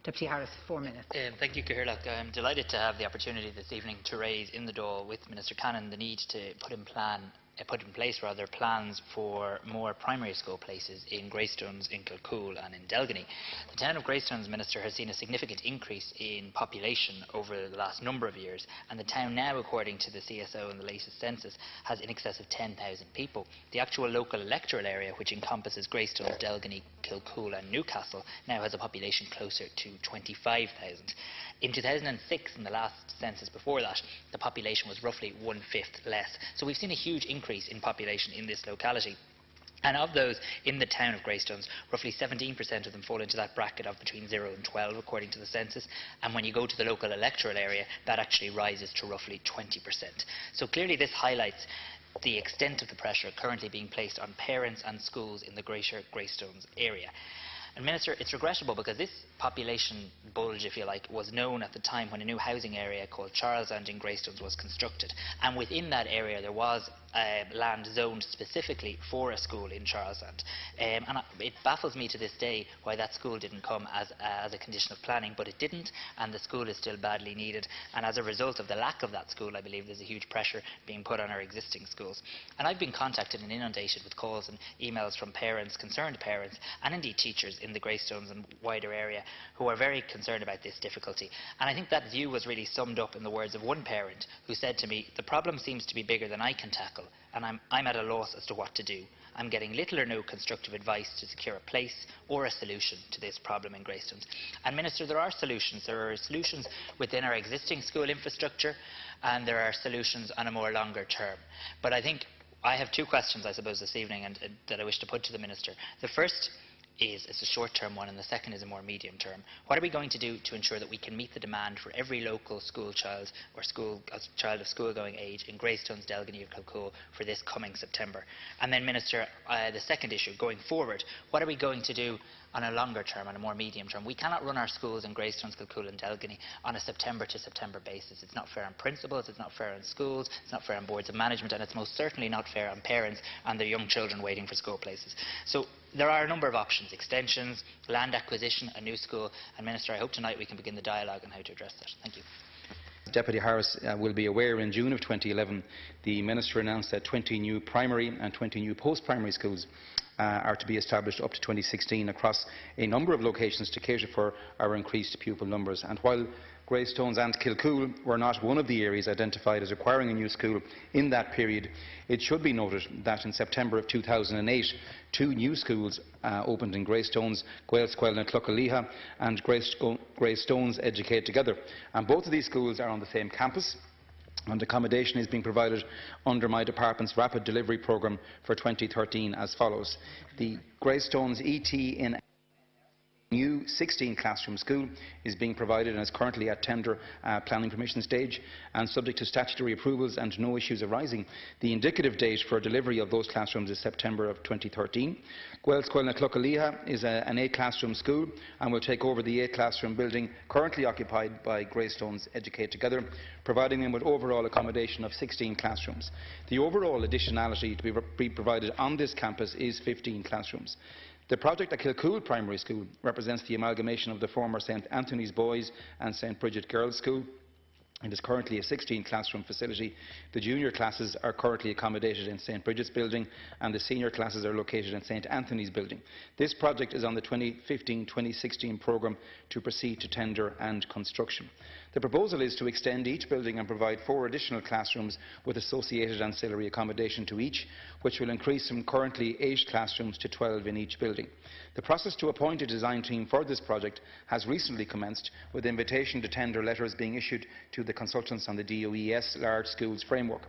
Deputy Harris, 4 minutes. Thank you, Gael. I'm delighted to have the opportunity this evening to raise in the Dáil with Minister Cannon the need to put in place plans for more primary school places in Greystones, in Kilcoole and in Delgany. The town of Greystones, Minister, has seen a significant increase in population over the last number of years, and the town now, according to the CSO and the latest census, has in excess of 10,000 people. The actual local electoral area, which encompasses Greystones, Delgany, Kilcoole and Newcastle, now has a population closer to 25,000. In 2006, in the last census before that, the population was roughly 1/5 less. So we've seen a huge increase in population in this locality. And of those in the town of Greystones, roughly 17% of them fall into that bracket of between 0 and 12, according to the census. And when you go to the local electoral area, that actually rises to roughly 20%. So clearly this highlights the extent of the pressure currently being placed on parents and schools in the greater Greystones area. And Minister, it's regrettable because this population bulge, if you like, was known at the time when a new housing area called Charlesland in Greystones was constructed. And within that area there was land zoned specifically for a school in Charlesland. And it baffles me to this day why that school didn't come as a condition of planning, but it didn't, and the school is still badly needed. And as a result of the lack of that school, I believe there's a huge pressure being put on our existing schools. And I've been contacted and inundated with calls and emails from parents, concerned parents, and indeed teachers in the Greystones and wider area who are very concerned about this difficulty. And I think that view was really summed up in the words of one parent who said to me, "The problem seems to be bigger than I can tackle, and I'm at a loss as to what to do. I'm getting little or no constructive advice to secure a place or a solution to this problem in Greystones." And Minister, there are solutions. There are solutions within our existing school infrastructure, and there are solutions on a more longer term. But I think I have two questions, I suppose, this evening that I wish to put to the Minister. The first is a short-term one, and the second is a more medium-term. What are we going to do to ensure that we can meet the demand for every local school child or child of school-going age in Greystones, Delgany or Kilcoole for this coming September? And then, Minister, the second issue, going forward, what are we going to do on a longer term, on a more medium term? We cannot run our schools in Greystones, Kilcoole and Delgany on a September-to-September basis. It's not fair on principals, it's not fair on schools, it's not fair on boards of management, and it's most certainly not fair on parents and their young children waiting for school places. So there are a number of options: extensions, land acquisition, a new school. And Minister, I hope tonight we can begin the dialogue on how to address that. Thank you. Deputy Harris will be aware in June of 2011 the Minister announced that 20 new primary and 20 new post-primary schools are to be established up to 2016 across a number of locations to cater for our increased pupil numbers. And while Greystones and Kilcoole were not one of the areas identified as requiring a new school in that period, it should be noted that in September of 2008 two new schools opened in Greystones, Gael na Clochaliha and Greystones Educate Together. And both of these schools are on the same campus, and accommodation is being provided under my department's rapid delivery programme for 2013 as follows. The Greystones ET in new 16-classroom school is being provided and is currently at tender planning permission stage, and subject to statutory approvals and no issues arising, the indicative date for delivery of those classrooms is September of 2013. Gael na Clochaliha is an 8-classroom school and will take over the 8-classroom building currently occupied by Greystones Educate Together, providing them with overall accommodation of 16 classrooms. The overall additionality to be provided on this campus is 15 classrooms. The project at Kilcoole Primary School represents the amalgamation of the former St Anthony's Boys and St Bridget Girls School. It is currently a 16-classroom facility. The junior classes are currently accommodated in St Bridget's building, and the senior classes are located in St Anthony's building. This project is on the 2015-2016 programme to proceed to tender and construction. The proposal is to extend each building and provide 4 additional classrooms with associated ancillary accommodation to each, which will increase from currently 8 classrooms to 12 in each building. The process to appoint a design team for this project has recently commenced, with invitation to tender letters being issued to the consultants on the DOES Large Schools Framework.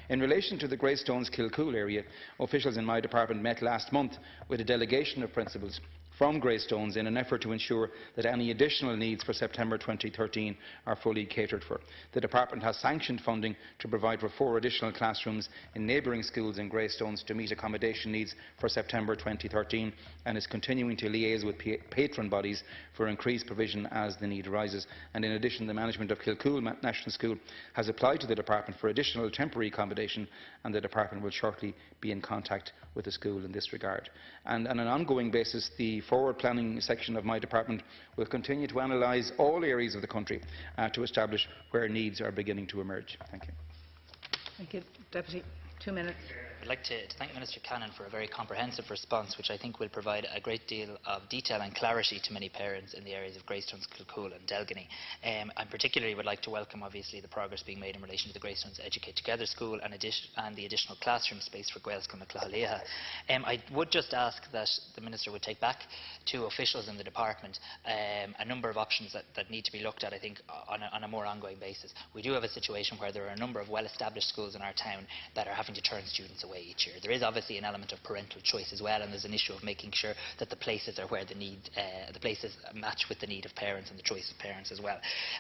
In relation to the Greystones Kilcoole area, officials in my department met last month with a delegation of principals from Greystones in an effort to ensure that any additional needs for September 2013 are fully catered for. The department has sanctioned funding to provide for 4 additional classrooms in neighbouring schools in Greystones to meet accommodation needs for September 2013, and is continuing to liaise with patron bodies for increased provision as the need arises. And in addition, the management of Kilcoole National School has applied to the department for additional temporary accommodation, and the department will shortly be in contact with the school in this regard. And on an ongoing basis, the forward planning section of my department will continue to analyse all areas of the country to establish where needs are beginning to emerge. Thank you. Thank you. Deputy, 2 minutes. I'd like to thank Minister Cannon for a very comprehensive response, which I think will provide a great deal of detail and clarity to many parents in the areas of Greystones, Kilcoole and Delgany. I particularly would like to welcome, obviously, the progress being made in relation to the Greystones Educate Together School and the additional classroom space for Gael and Clahaleha. I would just ask that the Minister would take back to officials in the department a number of options that need to be looked at, I think, on a more ongoing basis. We do have a situation where there are a number of well-established schools in our town that are having to turn students away each year. There is obviously an element of parental choice as well, and there's an issue of making sure that the places are where the places match with the need of parents and the choice of parents as well.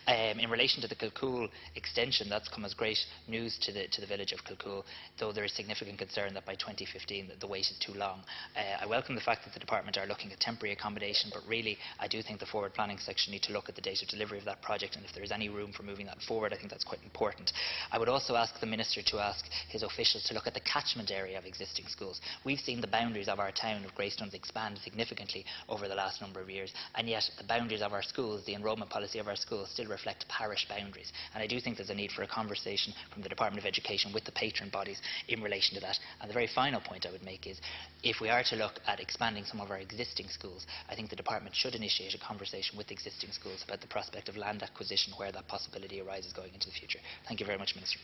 In relation to the Kilcoole extension, that's come as great news to the village of Kilcoole, though there is significant concern that by 2015 the wait is too long. I welcome the fact that the department are looking at temporary accommodation, but really I do think the forward planning section need to look at the date of delivery of that project, and if there is any room for moving that forward, I think that's quite important. I would also ask the Minister to ask his officials to look at the catchment area of existing schools. We've seen the boundaries of our town of Greystones expand significantly over the last number of years, and yet the boundaries of our schools, the enrolment policy of our schools, still reflect parish boundaries, and I do think there's a need for a conversation from the Department of Education with the patron bodies in relation to that. And the very final point I would make is, if we are to look at expanding some of our existing schools, I think the department should initiate a conversation with existing schools about the prospect of land acquisition where that possibility arises going into the future. Thank you very much, Minister.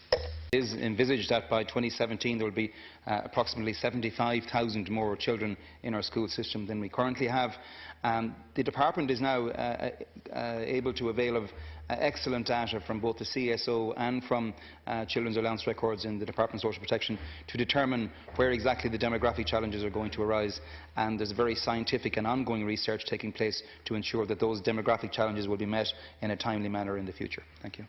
It is envisaged that by 2017 there will be approximately 75,000 more children in our school system than we currently have. The department is now able to avail of excellent data from both the CSO and from Children's Allowance Records in the Department of Social Protection to determine where exactly the demographic challenges are going to arise, and there's very scientific and ongoing research taking place to ensure that those demographic challenges will be met in a timely manner in the future. Thank you.